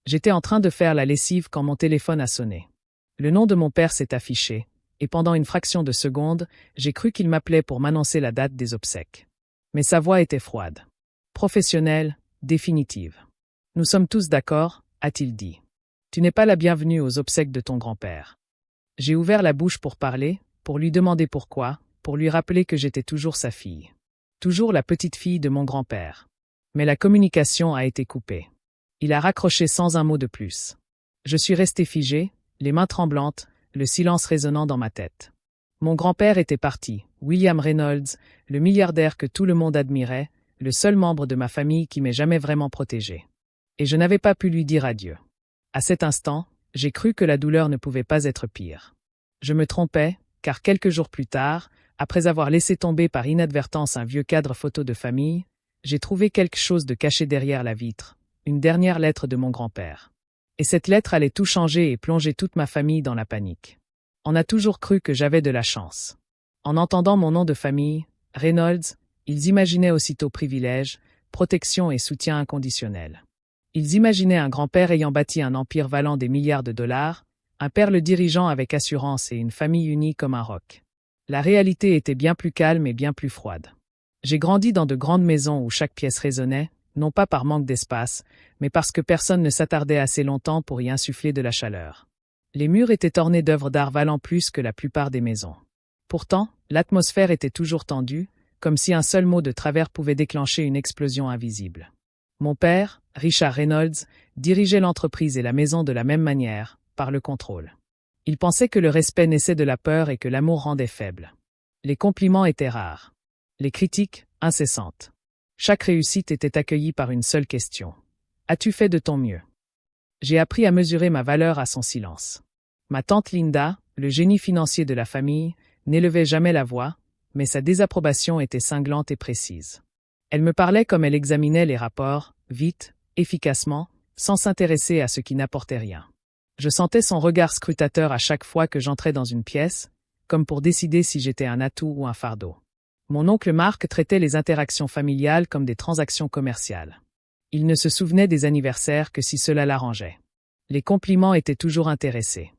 J'étais en train de faire la lessive quand mon téléphone a sonné. Le nom de mon père s'est affiché, et pendant une fraction de seconde, j'ai cru qu'il m'appelait pour m'annoncer la date des obsèques. Mais sa voix était froide. Professionnelle, définitive. Nous sommes tous d'accord, a-t-il dit. Tu n'es pas la bienvenue aux obsèques de ton grand-père. J'ai ouvert la bouche pour parler, pour lui demander pourquoi, pour lui rappeler que j'étais toujours sa fille. Toujours la petite fille de mon grand-père. Mais la communication a été coupée. Il a raccroché sans un mot de plus. Je suis restée figée, les mains tremblantes, le silence résonnant dans ma tête. Mon grand-père était parti, William Reynolds, le milliardaire que tout le monde admirait, le seul membre de ma famille qui m'ait jamais vraiment protégé. Et je n'avais pas pu lui dire adieu. À cet instant, j'ai cru que la douleur ne pouvait pas être pire. Je me trompais, car quelques jours plus tard, après avoir laissé tomber par inadvertance un vieux cadre photo de famille, j'ai trouvé quelque chose de caché derrière la vitre, une dernière lettre de mon grand-père. Et cette lettre allait tout changer et plonger toute ma famille dans la panique. On a toujours cru que j'avais de la chance. En entendant mon nom de famille, Reynolds, ils imaginaient aussitôt privilèges, protection et soutien inconditionnel. Ils imaginaient un grand-père ayant bâti un empire valant des milliards de dollars, un père le dirigeant avec assurance et une famille unie comme un roc. La réalité était bien plus calme et bien plus froide. J'ai grandi dans de grandes maisons où chaque pièce résonnait, non pas par manque d'espace, mais parce que personne ne s'attardait assez longtemps pour y insuffler de la chaleur. Les murs étaient ornés d'œuvres d'art valant plus que la plupart des maisons. Pourtant, l'atmosphère était toujours tendue, comme si un seul mot de travers pouvait déclencher une explosion invisible. Mon père, Richard Reynolds, dirigeait l'entreprise et la maison de la même manière, par le contrôle. Il pensait que le respect naissait de la peur et que l'amour rendait faible. Les compliments étaient rares. Les critiques, incessantes. Chaque réussite était accueillie par une seule question. As-tu fait de ton mieux? J'ai appris à mesurer ma valeur à son silence. Ma tante Linda, le génie financier de la famille, n'élevait jamais la voix, mais sa désapprobation était cinglante et précise. Elle me parlait comme elle examinait les rapports, vite, efficacement, sans s'intéresser à ce qui n'apportait rien. Je sentais son regard scrutateur à chaque fois que j'entrais dans une pièce, comme pour décider si j'étais un atout ou un fardeau. Mon oncle Marc traitait les interactions familiales comme des transactions commerciales. Il ne se souvenait des anniversaires que si cela l'arrangeait. Les compliments étaient toujours intéressés.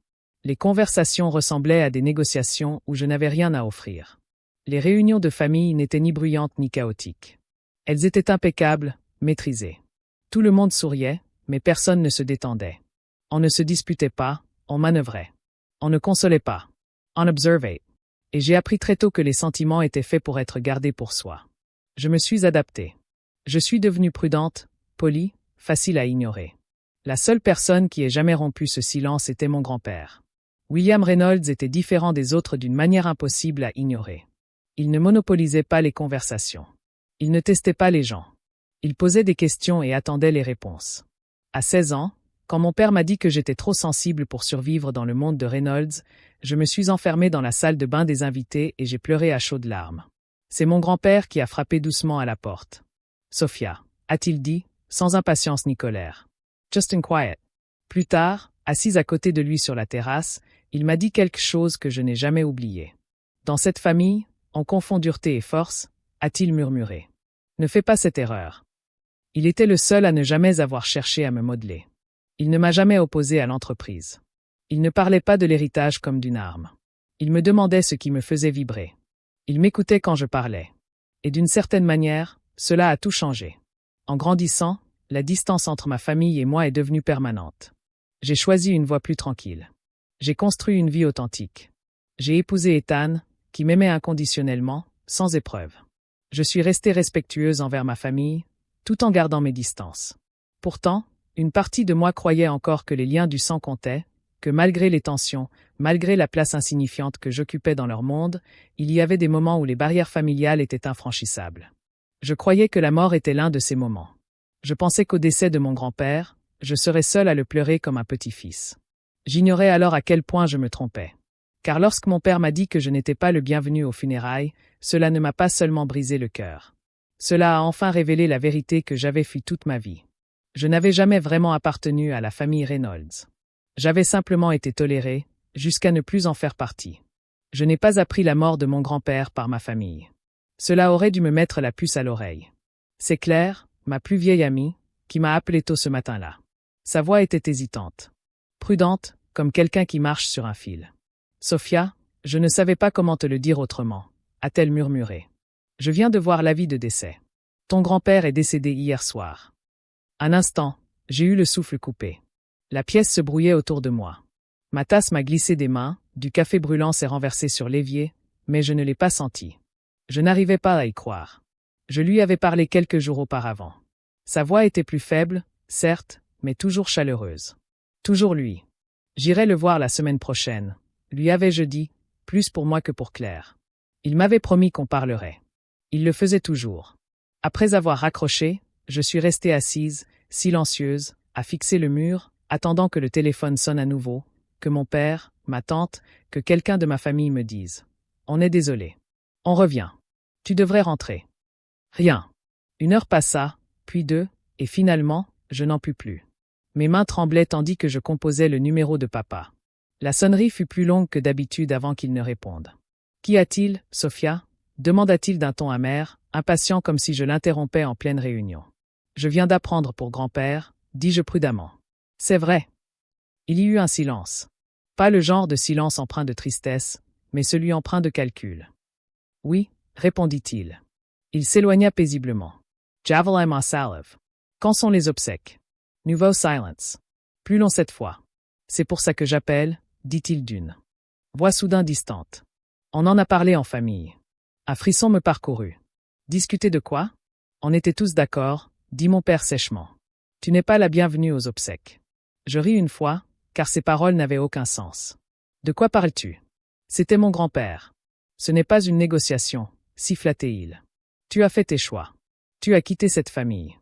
Les conversations ressemblaient à des négociations où je n'avais rien à offrir. Les réunions de famille n'étaient ni bruyantes ni chaotiques. Elles étaient impeccables, maîtrisées. Tout le monde souriait, mais personne ne se détendait. On ne se disputait pas, on manœuvrait. On ne consolait pas. On observait. Et j'ai appris très tôt que les sentiments étaient faits pour être gardés pour soi. Je me suis adaptée. Je suis devenue prudente, polie, facile à ignorer. La seule personne qui ait jamais rompu ce silence était mon grand-père. William Reynolds était différent des autres d'une manière impossible à ignorer. Il ne monopolisait pas les conversations. Il ne testait pas les gens. Il posait des questions et attendait les réponses. À 16 ans, quand mon père m'a dit que j'étais trop sensible pour survivre dans le monde de Reynolds, je me suis enfermée dans la salle de bain des invités et j'ai pleuré à chaudes larmes. C'est mon grand-père qui a frappé doucement à la porte. « Sophia », a-t-il dit, sans impatience ni colère. « Just and quiet ». Plus tard, assise à côté de lui sur la terrasse, il m'a dit quelque chose que je n'ai jamais oublié. « Dans cette famille, on confond dureté et force », a-t-il murmuré. « Ne fais pas cette erreur. » Il était le seul à ne jamais avoir cherché à me modeler. Il ne m'a jamais opposé à l'entreprise. Il ne parlait pas de l'héritage comme d'une arme. Il me demandait ce qui me faisait vibrer. Il m'écoutait quand je parlais. Et d'une certaine manière, cela a tout changé. En grandissant, la distance entre ma famille et moi est devenue permanente. J'ai choisi une voie plus tranquille. J'ai construit une vie authentique. J'ai épousé Ethan, qui m'aimait inconditionnellement, sans épreuve. Je suis restée respectueuse envers ma famille, tout en gardant mes distances. Pourtant, une partie de moi croyait encore que les liens du sang comptaient, que malgré les tensions, malgré la place insignifiante que j'occupais dans leur monde, il y avait des moments où les barrières familiales étaient infranchissables. Je croyais que la mort était l'un de ces moments. Je pensais qu'au décès de mon grand-père, je serais seule à le pleurer comme un petit-fils. J'ignorais alors à quel point je me trompais. Car lorsque mon père m'a dit que je n'étais pas le bienvenu aux funérailles, cela ne m'a pas seulement brisé le cœur. Cela a enfin révélé la vérité que j'avais fui toute ma vie. Je n'avais jamais vraiment appartenu à la famille Reynolds. J'avais simplement été tolérée, jusqu'à ne plus en faire partie. Je n'ai pas appris la mort de mon grand-père par ma famille. Cela aurait dû me mettre la puce à l'oreille. C'est Claire, ma plus vieille amie, qui m'a appelé tôt ce matin-là. Sa voix était hésitante. Prudente, comme quelqu'un qui marche sur un fil. Sophia, je ne savais pas comment te le dire autrement, a-t-elle murmuré. Je viens de voir l'avis de décès. Ton grand-père est décédé hier soir. Un instant, j'ai eu le souffle coupé. La pièce se brouillait autour de moi. Ma tasse m'a glissé des mains, du café brûlant s'est renversé sur l'évier, mais je ne l'ai pas senti. Je n'arrivais pas à y croire. Je lui avais parlé quelques jours auparavant. Sa voix était plus faible, certes, mais toujours chaleureuse. Toujours lui. J'irai le voir la semaine prochaine, lui avais-je dit, plus pour moi que pour Claire. Il m'avait promis qu'on parlerait. Il le faisait toujours. Après avoir raccroché, je suis restée assise, silencieuse, à fixer le mur, attendant que le téléphone sonne à nouveau, que mon père, ma tante, que quelqu'un de ma famille me dise. On est désolé. On revient. Tu devrais rentrer. Rien. 1 heure passa, puis 2, et finalement, je n'en pus plus. Mes mains tremblaient tandis que je composais le numéro de papa. La sonnerie fut plus longue que d'habitude avant qu'il ne réponde. Qu'y a-t-il, Sophia? Demanda-t-il d'un ton amer, impatient comme si je l'interrompais en pleine réunion. Je viens d'apprendre pour grand-père, dis-je prudemment. C'est vrai. Il y eut un silence. Pas le genre de silence empreint de tristesse, mais celui empreint de calcul. Oui, répondit-il. Il s'éloigna paisiblement. Javelin ma salve. Quand sont les obsèques? Nouveau silence. Plus long cette fois. C'est pour ça que j'appelle, dit-il d'une voix soudain distante. On en a parlé en famille. Un frisson me parcourut. Discuter de quoi? On était tous d'accord, dit mon père sèchement. Tu n'es pas la bienvenue aux obsèques. Je ris une fois, car ces paroles n'avaient aucun sens. De quoi parles-tu? C'était mon grand-père. Ce n'est pas une négociation, siffla-t-il. Tu as fait tes choix. Tu as quitté cette famille.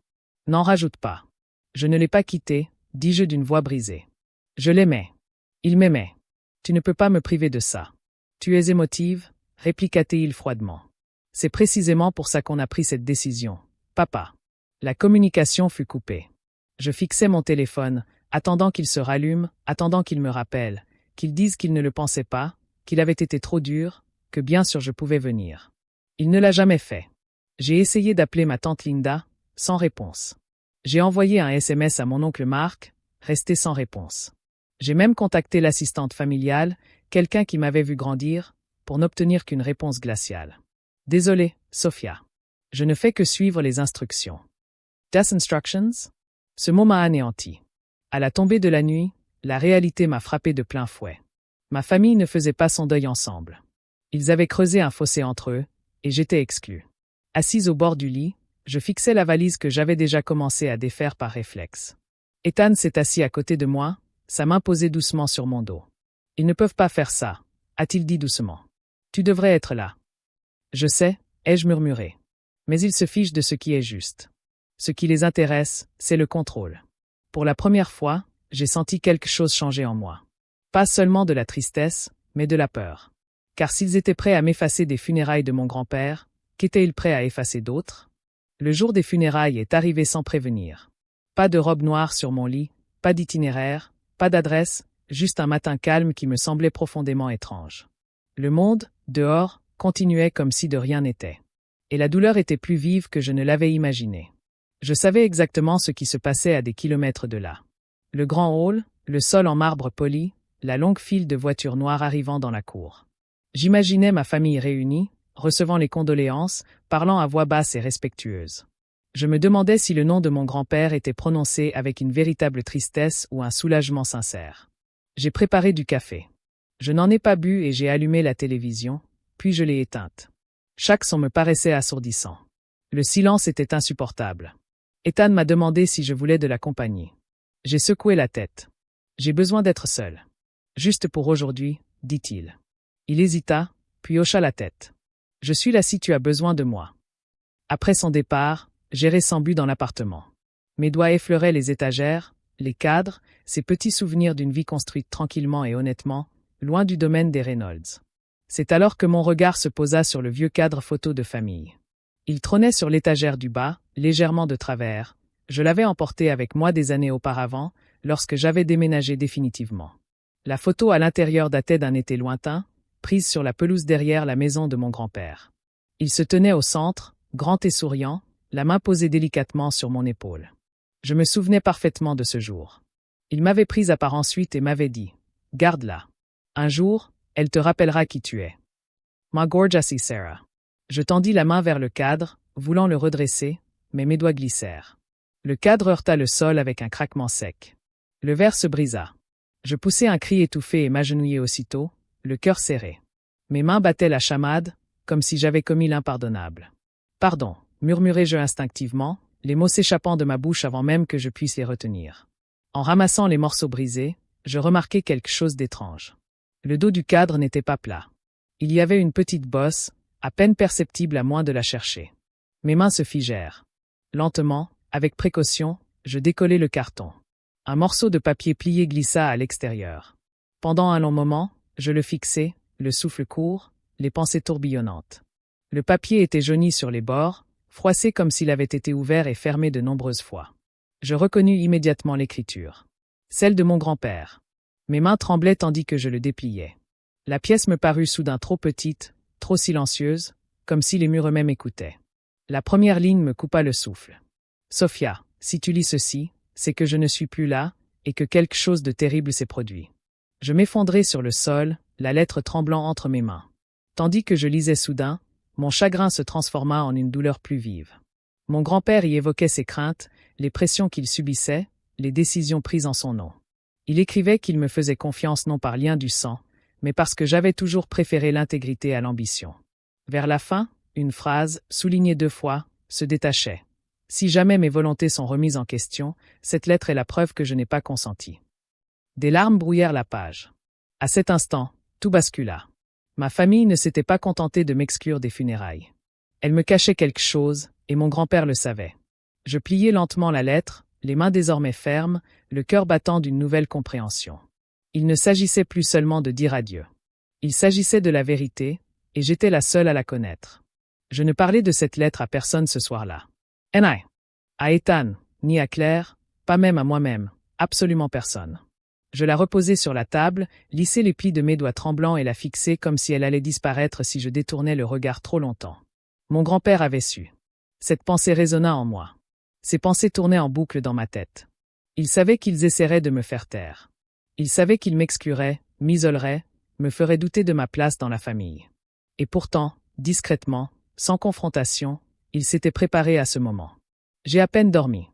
N'en rajoute pas. Je ne l'ai pas quitté, dis-je d'une voix brisée. Je l'aimais. Il m'aimait. Tu ne peux pas me priver de ça. Tu es émotive, répliqua-t-il froidement. C'est précisément pour ça qu'on a pris cette décision, papa. La communication fut coupée. Je fixais mon téléphone, attendant qu'il se rallume, attendant qu'il me rappelle, qu'il dise qu'il ne le pensait pas, qu'il avait été trop dur, que bien sûr je pouvais venir. Il ne l'a jamais fait. J'ai essayé d'appeler ma tante Linda, sans réponse. J'ai envoyé un SMS à mon oncle Marc, resté sans réponse. J'ai même contacté l'assistante familiale, quelqu'un qui m'avait vu grandir, pour n'obtenir qu'une réponse glaciale. Désolé, Sophia. Je ne fais que suivre les instructions. Das Instructions? Ce mot m'a anéanti. À la tombée de la nuit, la réalité m'a frappé de plein fouet. Ma famille ne faisait pas son deuil ensemble. Ils avaient creusé un fossé entre eux, et j'étais exclue. Assise au bord du lit, je fixais la valise que j'avais déjà commencé à défaire par réflexe. Ethan s'est assis à côté de moi, sa main posée doucement sur mon dos. Ils ne peuvent pas faire ça, a-t-il dit doucement. Tu devrais être là. Je sais, ai-je murmuré. Mais ils se fichent de ce qui est juste. Ce qui les intéresse, c'est le contrôle. Pour la première fois, j'ai senti quelque chose changer en moi. Pas seulement de la tristesse, mais de la peur. Car s'ils étaient prêts à m'effacer des funérailles de mon grand-père, qu'étaient-ils prêts à effacer d'autres? Le jour des funérailles est arrivé sans prévenir. Pas de robe noire sur mon lit, pas d'itinéraire, pas d'adresse, juste un matin calme qui me semblait profondément étrange. Le monde, dehors, continuait comme si de rien n'était. Et la douleur était plus vive que je ne l'avais imaginé. Je savais exactement ce qui se passait à des kilomètres de là. Le grand hall, le sol en marbre poli, la longue file de voitures noires arrivant dans la cour. J'imaginais ma famille réunie, recevant les condoléances, parlant à voix basse et respectueuse. Je me demandais si le nom de mon grand-père était prononcé avec une véritable tristesse ou un soulagement sincère. J'ai préparé du café. Je n'en ai pas bu et j'ai allumé la télévision, puis je l'ai éteinte. Chaque son me paraissait assourdissant. Le silence était insupportable. Ethan m'a demandé si je voulais de la compagnie. J'ai secoué la tête. J'ai besoin d'être seul. Juste pour aujourd'hui, dit-il. Il hésita, puis hocha la tête. Je suis là si tu as besoin de moi. Après son départ, j'errais sans but dans l'appartement. Mes doigts effleuraient les étagères, les cadres, ces petits souvenirs d'une vie construite tranquillement et honnêtement, loin du domaine des Reynolds. C'est alors que mon regard se posa sur le vieux cadre photo de famille. Il trônait sur l'étagère du bas, légèrement de travers. Je l'avais emporté avec moi des années auparavant, lorsque j'avais déménagé définitivement. La photo à l'intérieur datait d'un été lointain, prise sur la pelouse derrière la maison de mon grand-père. Il se tenait au centre, grand et souriant, la main posée délicatement sur mon épaule. Je me souvenais parfaitement de ce jour. Il m'avait prise à part ensuite et m'avait dit « Garde-la. Un jour, elle te rappellera qui tu es. » Ma gorgeous Sarah. Je tendis la main vers le cadre, voulant le redresser, mais mes doigts glissèrent. Le cadre heurta le sol avec un craquement sec. Le verre se brisa. Je poussai un cri étouffé et m'agenouillai aussitôt, le cœur serré. Mes mains battaient la chamade, comme si j'avais commis l'impardonnable. « Pardon », murmurai-je instinctivement, les mots s'échappant de ma bouche avant même que je puisse les retenir. En ramassant les morceaux brisés, je remarquai quelque chose d'étrange. Le dos du cadre n'était pas plat. Il y avait une petite bosse, à peine perceptible à moins de la chercher. Mes mains se figèrent. Lentement, avec précaution, je décollai le carton. Un morceau de papier plié glissa à l'extérieur. Pendant un long moment, je le fixai, le souffle court, les pensées tourbillonnantes. Le papier était jauni sur les bords, froissé comme s'il avait été ouvert et fermé de nombreuses fois. Je reconnus immédiatement l'écriture. Celle de mon grand-père. Mes mains tremblaient tandis que je le dépliais. La pièce me parut soudain trop petite, trop silencieuse, comme si les murs eux-mêmes écoutaient. La première ligne me coupa le souffle. « Sophia, si tu lis ceci, c'est que je ne suis plus là, et que quelque chose de terrible s'est produit. » Je m'effondrai sur le sol, la lettre tremblant entre mes mains. Tandis que je lisais soudain, mon chagrin se transforma en une douleur plus vive. Mon grand-père y évoquait ses craintes, les pressions qu'il subissait, les décisions prises en son nom. Il écrivait qu'il me faisait confiance non par lien du sang, mais parce que j'avais toujours préféré l'intégrité à l'ambition. Vers la fin, une phrase, soulignée 2 fois, se détachait. Si jamais mes volontés sont remises en question, cette lettre est la preuve que je n'ai pas consenti. Des larmes brouillèrent la page. À cet instant, tout bascula. Ma famille ne s'était pas contentée de m'exclure des funérailles. Elle me cachait quelque chose, et mon grand-père le savait. Je pliai lentement la lettre, les mains désormais fermes, le cœur battant d'une nouvelle compréhension. Il ne s'agissait plus seulement de dire adieu. Il s'agissait de la vérité, et j'étais la seule à la connaître. Je ne parlais de cette lettre à personne ce soir-là. À Ethan, ni à Claire, pas même à moi-même, absolument personne. Je la reposai sur la table, lissai les plis de mes doigts tremblants et la fixai comme si elle allait disparaître si je détournais le regard trop longtemps. Mon grand-père avait su. Cette pensée résonna en moi. Ces pensées tournaient en boucle dans ma tête. Il savait qu'ils essaieraient de me faire taire. Il savait qu'ils m'excluraient, m'isoleraient, me feraient douter de ma place dans la famille. Et pourtant, discrètement, sans confrontation, il s'était préparé à ce moment. J'ai à peine dormi.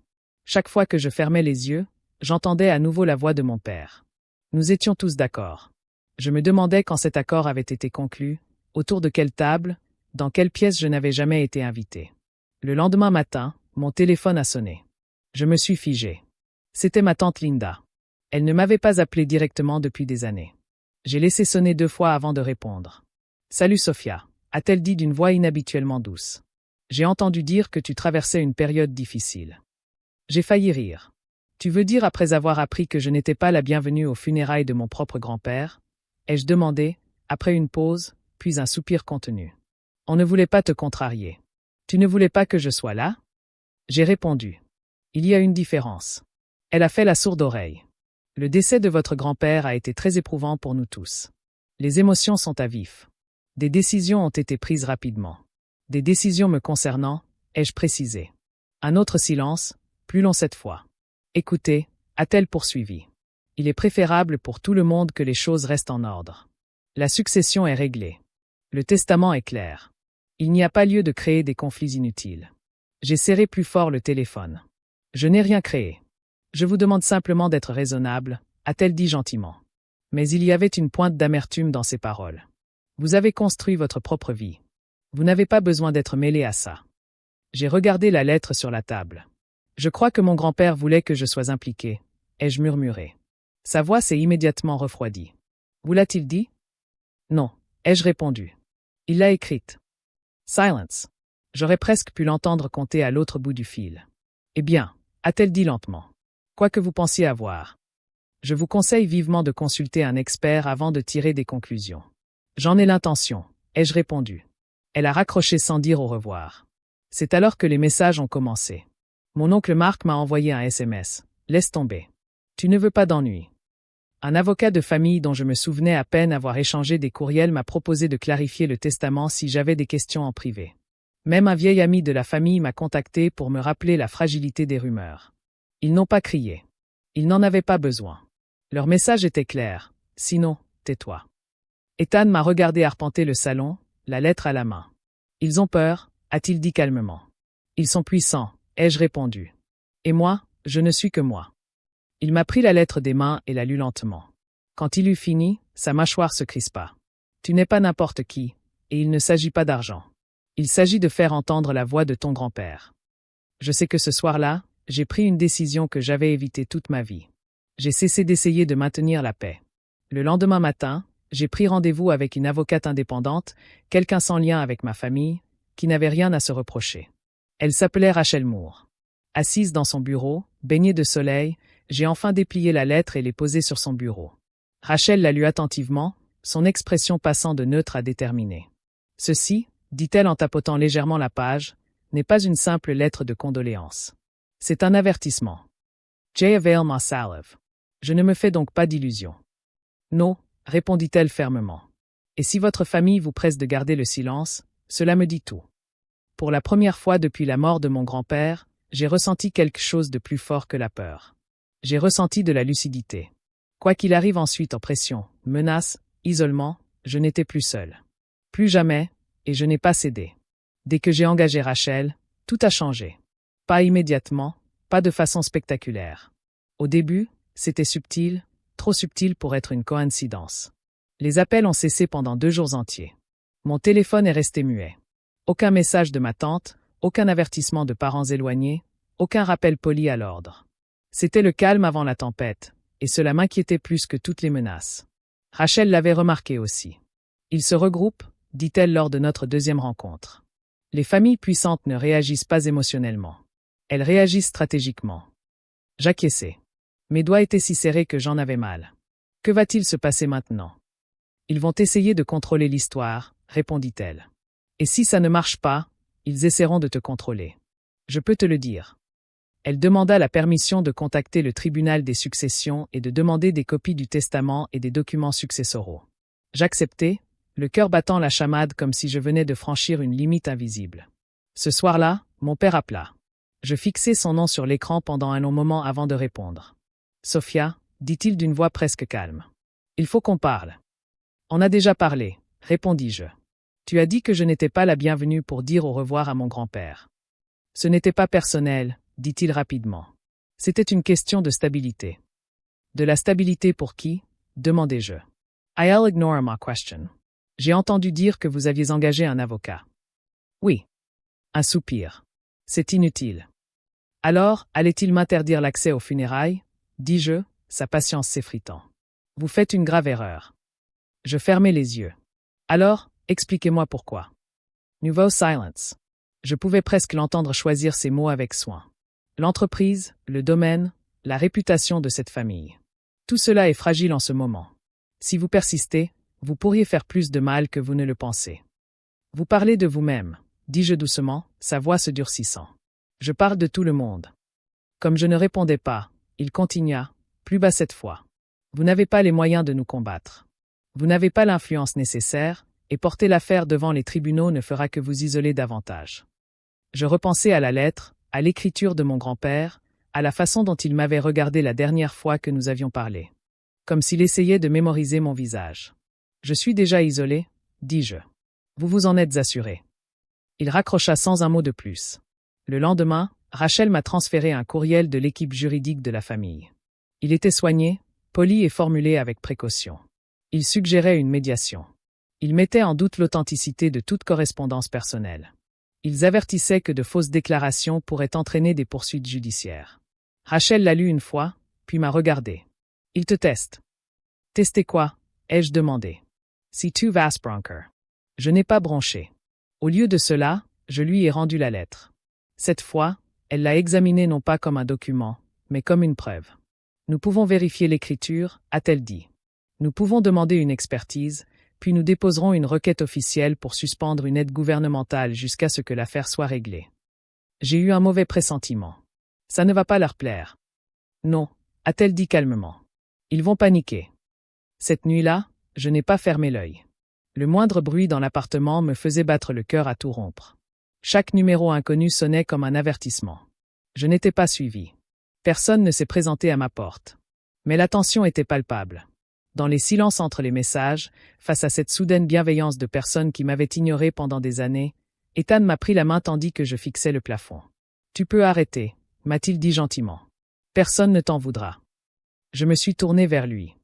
Chaque fois que je fermais les yeux, j'entendais à nouveau la voix de mon père. Nous étions tous d'accord. Je me demandais quand cet accord avait été conclu, autour de quelle table, dans quelle pièce je n'avais jamais été invité. Le lendemain matin, mon téléphone a sonné. Je me suis figé. C'était ma tante Linda. Elle ne m'avait pas appelé directement depuis des années. J'ai laissé sonner 2 fois avant de répondre. « Salut Sophia », a-t-elle dit d'une voix inhabituellement douce. « J'ai entendu dire que tu traversais une période difficile. » J'ai failli rire. « Tu veux dire après avoir appris que je n'étais pas la bienvenue aux funérailles de mon propre grand-père » ai-je demandé, après une pause, puis un soupir contenu. « On ne voulait pas te contrarier. Tu ne voulais pas que je sois là ?» J'ai répondu. « Il y a une différence. » Elle a fait la sourde oreille. « Le décès de votre grand-père a été très éprouvant pour nous tous. Les émotions sont à vif. Des décisions ont été prises rapidement. Des décisions me concernant, ai-je précisé. Un autre silence, plus long cette fois. « Écoutez » a-t-elle poursuivi. « Il est préférable pour tout le monde que les choses restent en ordre. La succession est réglée. Le testament est clair. Il n'y a pas lieu de créer des conflits inutiles. » J'ai serré plus fort le téléphone. « Je n'ai rien créé. Je vous demande simplement d'être raisonnable, » a-t-elle dit gentiment. Mais il y avait une pointe d'amertume dans ses paroles. Vous avez construit votre propre vie. Vous n'avez pas besoin d'être mêlé à ça. J'ai regardé la lettre sur la table. Je crois que mon grand-père voulait que je sois impliqué, ai-je murmuré. Sa voix s'est immédiatement refroidie. Vous l'a-t-il dit? Non, ai-je répondu. Il l'a écrite. Silence. J'aurais presque pu l'entendre compter à l'autre bout du fil. Eh bien, a-t-elle dit lentement. Quoi que vous pensiez avoir. Je vous conseille vivement de consulter un expert avant de tirer des conclusions. J'en ai l'intention, ai-je répondu. Elle a raccroché sans dire au revoir. C'est alors que les messages ont commencé. Mon oncle Marc m'a envoyé un SMS. Laisse tomber. Tu ne veux pas d'ennui. Un avocat de famille dont je me souvenais à peine avoir échangé des courriels m'a proposé de clarifier le testament si j'avais des questions en privé. Même un vieil ami de la famille m'a contacté pour me rappeler la fragilité des rumeurs. Ils n'ont pas crié. Ils n'en avaient pas besoin. Leur message était clair. Sinon, tais-toi. Ethan m'a regardé arpenter le salon, la lettre à la main. Ils ont peur, a-t-il dit calmement. Ils sont puissants, ai-je répondu. Et moi, je ne suis que moi. Il m'a pris la lettre des mains et la lut lentement. Quand il eut fini, sa mâchoire se crispa. Tu n'es pas n'importe qui, et il ne s'agit pas d'argent. Il s'agit de faire entendre la voix de ton grand-père. Je sais que ce soir-là, j'ai pris une décision que j'avais évitée toute ma vie. J'ai cessé d'essayer de maintenir la paix. Le lendemain matin, j'ai pris rendez-vous avec une avocate indépendante, quelqu'un sans lien avec ma famille, qui n'avait rien à se reprocher. Elle s'appelait Rachel Moore. Assise dans son bureau, baignée de soleil, j'ai enfin déplié la lettre et l'ai posée sur son bureau. Rachel la lut attentivement, son expression passant de neutre à déterminée. Ceci, dit-elle en tapotant légèrement la page, n'est pas une simple lettre de condoléances. C'est un avertissement. J. avail ma salve. Je ne me fais donc pas d'illusions. Non, répondit-elle fermement. Et si votre famille vous presse de garder le silence, cela me dit tout. Pour la première fois depuis la mort de mon grand-père, j'ai ressenti quelque chose de plus fort que la peur. J'ai ressenti de la lucidité. Quoi qu'il arrive ensuite, oppression, menace, isolement, je n'étais plus seul. Plus jamais, et je n'ai pas cédé. Dès que j'ai engagé Rachel, tout a changé. Pas immédiatement, pas de façon spectaculaire. Au début, c'était subtil, trop subtil pour être une coïncidence. Les appels ont cessé pendant 2 jours entiers. Mon téléphone est resté muet. Aucun message de ma tante, aucun avertissement de parents éloignés, aucun rappel poli à l'ordre. C'était le calme avant la tempête, et cela m'inquiétait plus que toutes les menaces. Rachel l'avait remarqué aussi. Ils se regroupent, dit-elle lors de notre deuxième rencontre. Les familles puissantes ne réagissent pas émotionnellement. Elles réagissent stratégiquement. J'acquiesçai. Mes doigts étaient si serrés que j'en avais mal. Que va-t-il se passer maintenant? Ils vont essayer de contrôler l'histoire, répondit-elle. Et si ça ne marche pas, ils essaieront de te contrôler. Je peux te le dire. Elle demanda la permission de contacter le tribunal des successions et de demander des copies du testament et des documents successoraux. J'acceptai, le cœur battant la chamade comme si je venais de franchir une limite invisible. Ce soir-là, mon père appela. Je fixai son nom sur l'écran pendant un long moment avant de répondre. Sophia, dit-il d'une voix presque calme. Il faut qu'on parle. On a déjà parlé, répondis-je. Tu as dit que je n'étais pas la bienvenue pour dire au revoir à mon grand-père. Ce n'était pas personnel, dit-il rapidement. C'était une question de stabilité. De la stabilité pour qui? Demandai-je. I'll ignore my question. J'ai entendu dire que vous aviez engagé un avocat. Oui. Un soupir. C'est inutile. Alors, allait-il m'interdire l'accès aux funérailles? Dis-je, sa patience s'effritant. Vous faites une grave erreur. Je fermai les yeux. Alors, expliquez-moi pourquoi. Nouveau silence. Je pouvais presque l'entendre choisir ses mots avec soin. L'entreprise, le domaine, la réputation de cette famille. Tout cela est fragile en ce moment. Si vous persistez, vous pourriez faire plus de mal que vous ne le pensez. Vous parlez de vous-même, dis-je doucement, sa voix se durcissant. Je parle de tout le monde. Comme je ne répondais pas, il continua, plus bas cette fois. Vous n'avez pas les moyens de nous combattre. Vous n'avez pas l'influence nécessaire, et porter l'affaire devant les tribunaux ne fera que vous isoler davantage. Je repensais à la lettre, à l'écriture de mon grand-père, à la façon dont il m'avait regardé la dernière fois que nous avions parlé. Comme s'il essayait de mémoriser mon visage. Je suis déjà isolé, dis-je. Vous vous en êtes assuré. Il raccrocha sans un mot de plus. Le lendemain, Rachel m'a transféré un courriel de l'équipe juridique de la famille. Il était soigné, poli et formulé avec précaution. Il suggérait une médiation. Il mettait en doute l'authenticité de toute correspondance personnelle. Ils avertissaient que de fausses déclarations pourraient entraîner des poursuites judiciaires. Rachel l'a lu une fois, puis m'a regardé. Il te teste. Tester quoi? Ai-je demandé. Si tu vas broncher. Je n'ai pas bronché. Au lieu de cela, je lui ai rendu la lettre. Cette fois, elle l'a examinée non pas comme un document, mais comme une preuve. Nous pouvons vérifier l'écriture, a-t-elle dit. Nous pouvons demander une expertise, puis nous déposerons une requête officielle pour suspendre une aide gouvernementale jusqu'à ce que l'affaire soit réglée. J'ai eu un mauvais pressentiment. Ça ne va pas leur plaire. Non, a-t-elle dit calmement. Ils vont paniquer. Cette nuit-là, je n'ai pas fermé l'œil. Le moindre bruit dans l'appartement me faisait battre le cœur à tout rompre. Chaque numéro inconnu sonnait comme un avertissement. Je n'étais pas suivi. Personne ne s'est présenté à ma porte. Mais la tension était palpable. Dans les silences entre les messages, face à cette soudaine bienveillance de personnes qui m'avaient ignoré pendant des années, Ethan m'a pris la main tandis que je fixais le plafond. « Tu peux arrêter », m'a-t-il dit gentiment. « Personne ne t'en voudra. » Je me suis tourné vers lui.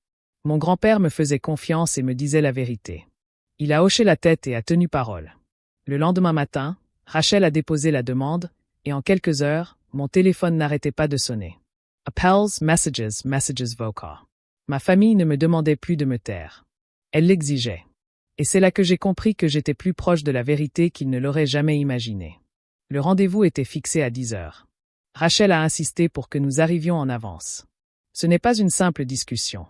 Mon grand-père me faisait confiance et me disait la vérité. Il a hoché la tête et a tenu parole. Le lendemain matin, Rachel a déposé la demande, et en quelques heures, mon téléphone n'arrêtait pas de sonner. Appels, messages, messages vocaux. Ma famille ne me demandait plus de me taire. Elle l'exigeait. Et c'est là que j'ai compris que j'étais plus proche de la vérité qu'ils ne l'auraient jamais imaginé. Le rendez-vous était fixé à 10 heures. Rachel a insisté pour que nous arrivions en avance. Ce n'est pas une simple discussion,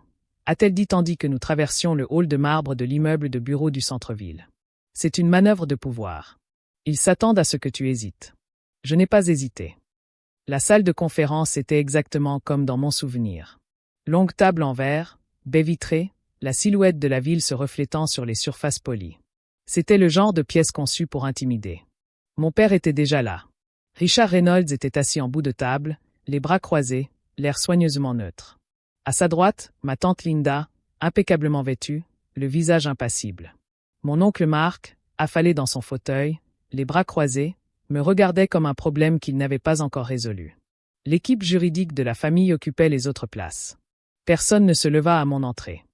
a-t-elle dit tandis que nous traversions le hall de marbre de l'immeuble de bureau du centre-ville. C'est une manœuvre de pouvoir. Ils s'attendent à ce que tu hésites. Je n'ai pas hésité. La salle de conférence était exactement comme dans mon souvenir. Longue table en verre, baie vitrée, la silhouette de la ville se reflétant sur les surfaces polies. C'était le genre de pièce conçue pour intimider. Mon père était déjà là. Richard Reynolds était assis en bout de table, les bras croisés, l'air soigneusement neutre. À sa droite, ma tante Linda, impeccablement vêtue, le visage impassible. Mon oncle Mark, affalé dans son fauteuil, les bras croisés, me regardait comme un problème qu'il n'avait pas encore résolu. L'équipe juridique de la famille occupait les autres places. Personne ne se leva à mon entrée.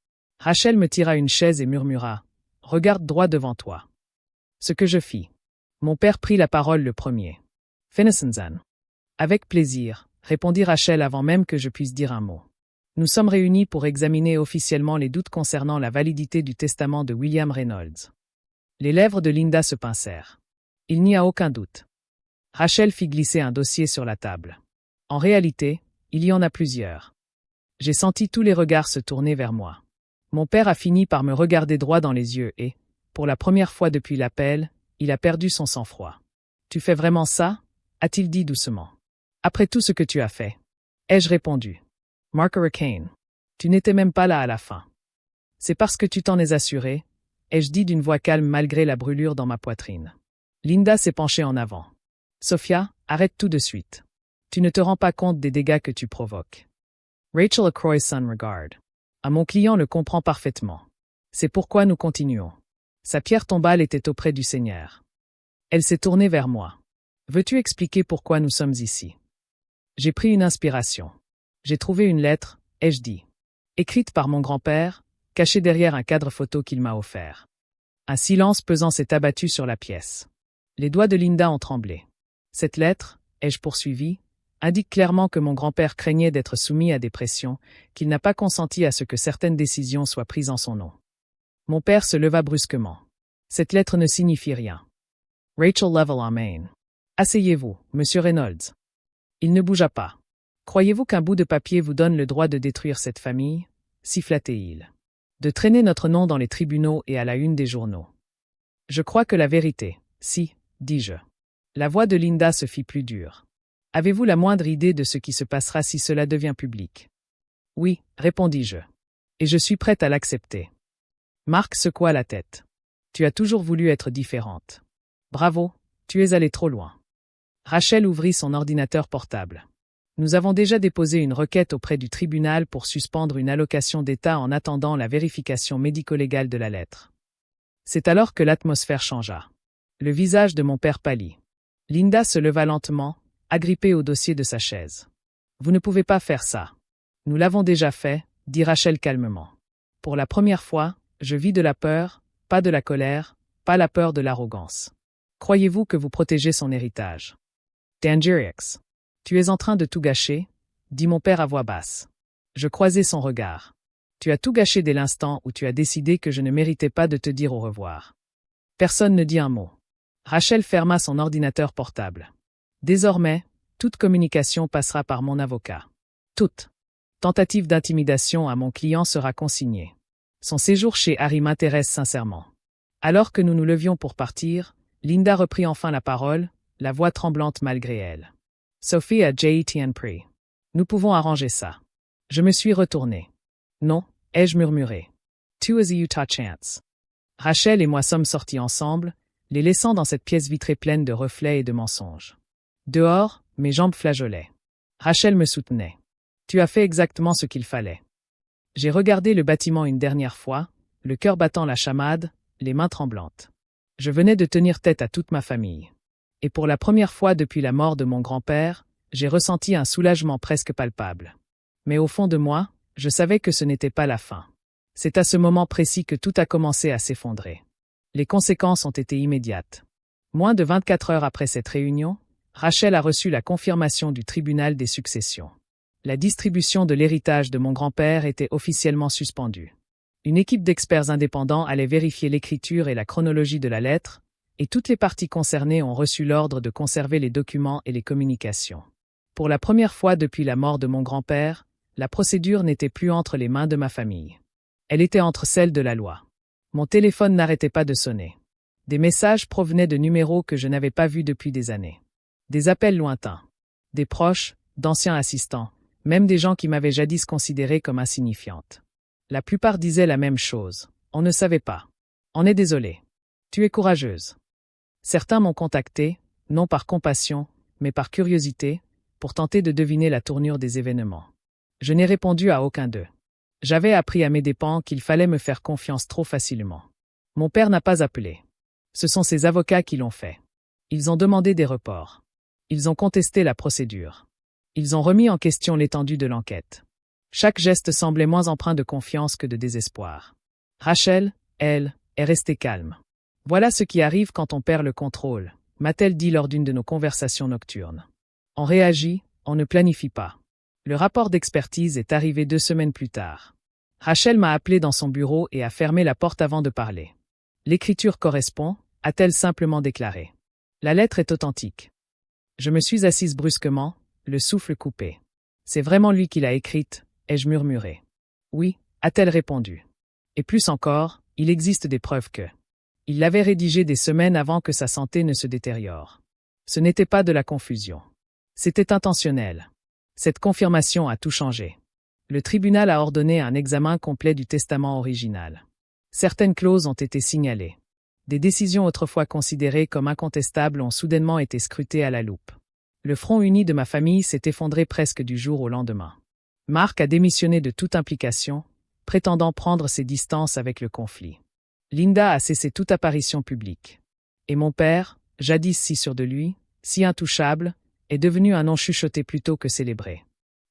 Rachel me tira une chaise et murmura « Regarde droit devant toi ». Ce que je fis. Mon père prit la parole le premier. « Finnessenzan. »« Avec plaisir », répondit Rachel avant même que je puisse dire un mot. Nous sommes réunis pour examiner officiellement les doutes concernant la validité du testament de William Reynolds. Les lèvres de Linda se pincèrent. Il n'y a aucun doute. Rachel fit glisser un dossier sur la table. En réalité, il y en a plusieurs. J'ai senti tous les regards se tourner vers moi. Mon père a fini par me regarder droit dans les yeux et, pour la première fois depuis l'appel, il a perdu son sang-froid. « Tu fais vraiment ça ?» a-t-il dit doucement. « Après tout ce que tu as fait. » Ai-je répondu. « Mark Hurricane. Tu n'étais même pas là à la fin. »« C'est parce que tu t'en es assuré, » ai-je dit d'une voix calme malgré la brûlure dans ma poitrine. Linda s'est penchée en avant. « Sophia, arrête tout de suite. Tu ne te rends pas compte des dégâts que tu provoques. » Rachel Croy's son regard. À mon client le comprend parfaitement. C'est pourquoi nous continuons. Sa pierre tombale était auprès du Seigneur. Elle s'est tournée vers moi. Veux-tu expliquer pourquoi nous sommes ici? J'ai pris une inspiration. J'ai trouvé une lettre, ai-je dit. Écrite par mon grand-père, cachée derrière un cadre photo qu'il m'a offert. Un silence pesant s'est abattu sur la pièce. Les doigts de Linda ont tremblé. Cette lettre, ai-je poursuivi, indique clairement que mon grand-père craignait d'être soumis à des pressions, qu'il n'a pas consenti à ce que certaines décisions soient prises en son nom. Mon père se leva brusquement. Cette lettre ne signifie rien. Rachel level en main. Asseyez-vous, monsieur Reynolds. Il ne bougea pas. Croyez-vous qu'un bout de papier vous donne le droit de détruire cette famille? Siffla-t-il. De traîner notre nom dans les tribunaux et à la une des journaux. Je crois que la vérité, si, dis-je. La voix de Linda se fit plus dure. Avez-vous la moindre idée de ce qui se passera si cela devient public? Oui, répondis-je. Et je suis prête à l'accepter. Mark secoua la tête. Tu as toujours voulu être différente. Bravo, tu es allé trop loin. Rachel ouvrit son ordinateur portable. Nous avons déjà déposé une requête auprès du tribunal pour suspendre une allocation d'État en attendant la vérification médico-légale de la lettre. C'est alors que l'atmosphère changea. Le visage de mon père pâlit. Linda se leva lentement, agrippée au dossier de sa chaise. Vous ne pouvez pas faire ça. Nous l'avons déjà fait, dit Rachel calmement. Pour la première fois, je vis de la peur, pas de la colère, pas la peur de l'arrogance. Croyez-vous que vous protégez son héritage? Dangerix. Tu es en train de tout gâcher, dit mon père à voix basse. Je croisai son regard. Tu as tout gâché dès l'instant où tu as décidé que je ne méritais pas de te dire au revoir. Personne ne dit un mot. Rachel ferma son ordinateur portable. Désormais, toute communication passera par mon avocat. Toute tentative d'intimidation à mon client sera consignée. Son séjour chez Harry m'intéresse sincèrement. Alors que nous nous levions pour partir, Linda reprit enfin la parole, la voix tremblante malgré elle. Sophie a J.T.N.P. Nous pouvons arranger ça. Je me suis retournée. Non, ai-je murmuré. Tu as eu ta chance. Rachel et moi sommes sortis ensemble, les laissant dans cette pièce vitrée pleine de reflets et de mensonges. Dehors, mes jambes flageolaient. Rachel me soutenait. Tu as fait exactement ce qu'il fallait. J'ai regardé le bâtiment une dernière fois, le cœur battant la chamade, les mains tremblantes. Je venais de tenir tête à toute ma famille. Et pour la première fois depuis la mort de mon grand-père, j'ai ressenti un soulagement presque palpable. Mais au fond de moi, je savais que ce n'était pas la fin. C'est à ce moment précis que tout a commencé à s'effondrer. Les conséquences ont été immédiates. Moins de 24 heures après cette réunion, Rachel a reçu la confirmation du tribunal des successions. La distribution de l'héritage de mon grand-père était officiellement suspendue. Une équipe d'experts indépendants allait vérifier l'écriture et la chronologie de la lettre, et toutes les parties concernées ont reçu l'ordre de conserver les documents et les communications. Pour la première fois depuis la mort de mon grand-père, la procédure n'était plus entre les mains de ma famille. Elle était entre celles de la loi. Mon téléphone n'arrêtait pas de sonner. Des messages provenaient de numéros que je n'avais pas vus depuis des années. Des appels lointains. Des proches, d'anciens assistants, même des gens qui m'avaient jadis considérée comme insignifiante. La plupart disaient la même chose. On ne savait pas. On est désolé. Tu es courageuse. Certains m'ont contacté, non par compassion, mais par curiosité, pour tenter de deviner la tournure des événements. Je n'ai répondu à aucun d'eux. J'avais appris à mes dépens qu'il fallait me faire confiance trop facilement. Mon père n'a pas appelé. Ce sont ses avocats qui l'ont fait. Ils ont demandé des reports. Ils ont contesté la procédure. Ils ont remis en question l'étendue de l'enquête. Chaque geste semblait moins empreint de confiance que de désespoir. Rachel, elle, est restée calme. Voilà ce qui arrive quand on perd le contrôle, m'a-t-elle dit lors d'une de nos conversations nocturnes. On réagit, on ne planifie pas. Le rapport d'expertise est arrivé 2 semaines plus tard. Rachel m'a appelé dans son bureau et a fermé la porte avant de parler. L'écriture correspond, a-t-elle simplement déclaré. La lettre est authentique. Je me suis assise brusquement, le souffle coupé. C'est vraiment lui qui l'a écrite, ai-je murmuré. Oui, a-t-elle répondu. Et plus encore, il existe des preuves que. Il l'avait rédigée des semaines avant que sa santé ne se détériore. Ce n'était pas de la confusion. C'était intentionnel. Cette confirmation a tout changé. Le tribunal a ordonné un examen complet du testament original. Certaines clauses ont été signalées. Des décisions autrefois considérées comme incontestables ont soudainement été scrutées à la loupe. Le front uni de ma famille s'est effondré presque du jour au lendemain. Mark a démissionné de toute implication, prétendant prendre ses distances avec le conflit. Linda a cessé toute apparition publique. Et mon père, jadis si sûr de lui, si intouchable, est devenu un nom chuchoté plutôt que célébré.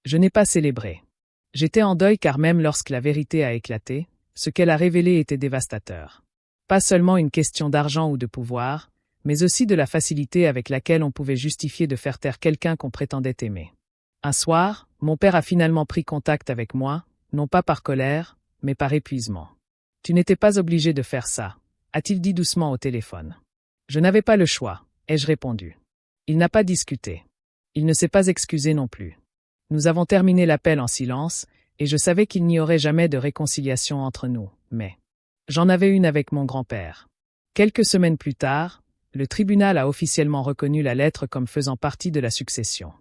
Je n'ai pas célébré. J'étais en deuil car même lorsque la vérité a éclaté, ce qu'elle a révélé était dévastateur. Pas seulement une question d'argent ou de pouvoir, mais aussi de la facilité avec laquelle on pouvait justifier de faire taire quelqu'un qu'on prétendait aimer. Un soir, mon père a finalement pris contact avec moi, non pas par colère, mais par épuisement. « Tu n'étais pas obligé de faire ça », a-t-il dit doucement au téléphone. Je n'avais pas le choix, ai-je répondu. Il n'a pas discuté. Il ne s'est pas excusé non plus. Nous avons terminé l'appel en silence, et je savais qu'il n'y aurait jamais de réconciliation entre nous, mais j'en avais une avec mon grand-père. Quelques semaines plus tard, le tribunal a officiellement reconnu la lettre comme faisant partie de la succession.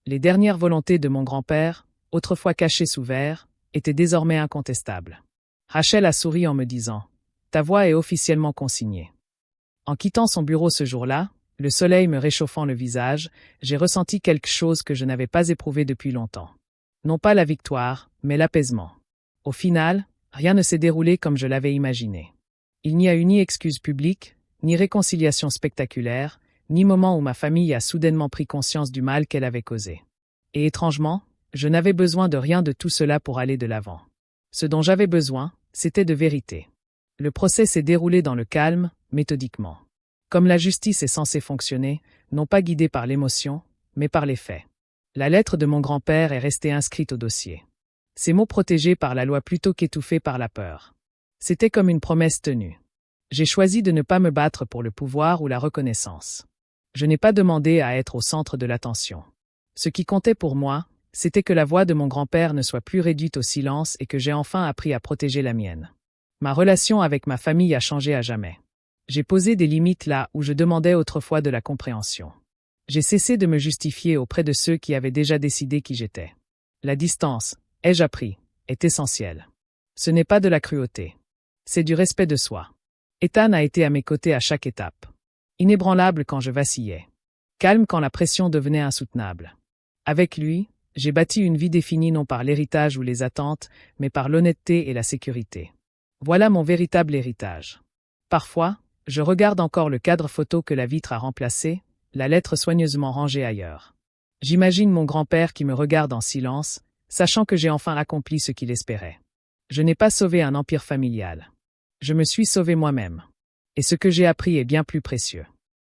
Les dernières volontés de mon grand-père, autrefois cachées sous verre, étaient désormais incontestables. Rachel a souri en me disant « Ta voix est officiellement consignée ». En quittant son bureau ce jour-là, le soleil me réchauffant le visage, j'ai ressenti quelque chose que je n'avais pas éprouvé depuis longtemps. Non pas la victoire, mais l'apaisement. Au final, rien ne s'est déroulé comme je l'avais imaginé. Il n'y a eu ni excuse publique, ni réconciliation spectaculaire, ni moment où ma famille a soudainement pris conscience du mal qu'elle avait causé. Et étrangement, je n'avais besoin de rien de tout cela pour aller de l'avant. Ce dont j'avais besoin, c'était de vérité. Le procès s'est déroulé dans le calme, méthodiquement. Comme la justice est censée fonctionner, non pas guidée par l'émotion, mais par les faits. La lettre de mon grand-père est restée inscrite au dossier. Ces mots protégés par la loi plutôt qu'étouffés par la peur. C'était comme une promesse tenue. J'ai choisi de ne pas me battre pour le pouvoir ou la reconnaissance. Je n'ai pas demandé à être au centre de l'attention. Ce qui comptait pour moi, c'était que la voix de mon grand-père ne soit plus réduite au silence et que j'ai enfin appris à protéger la mienne. Ma relation avec ma famille a changé à jamais. J'ai posé des limites là où je demandais autrefois de la compréhension. J'ai cessé de me justifier auprès de ceux qui avaient déjà décidé qui j'étais. La distance, ai-je appris, est essentielle. Ce n'est pas de la cruauté. C'est du respect de soi. Ethan a été à mes côtés à chaque étape. Inébranlable quand je vacillais. Calme quand la pression devenait insoutenable. Avec lui, J'ai bâti une vie définie non par l'héritage ou les attentes, mais par l'honnêteté et la sécurité. Voilà mon véritable héritage. Parfois, je regarde encore le cadre photo que la vitre a remplacé, la lettre soigneusement rangée ailleurs. J'imagine mon grand-père qui me regarde en silence, sachant que j'ai enfin accompli ce qu'il espérait. Je n'ai pas sauvé un empire familial. Je me suis sauvé moi-même. Et ce que j'ai appris est bien plus précieux.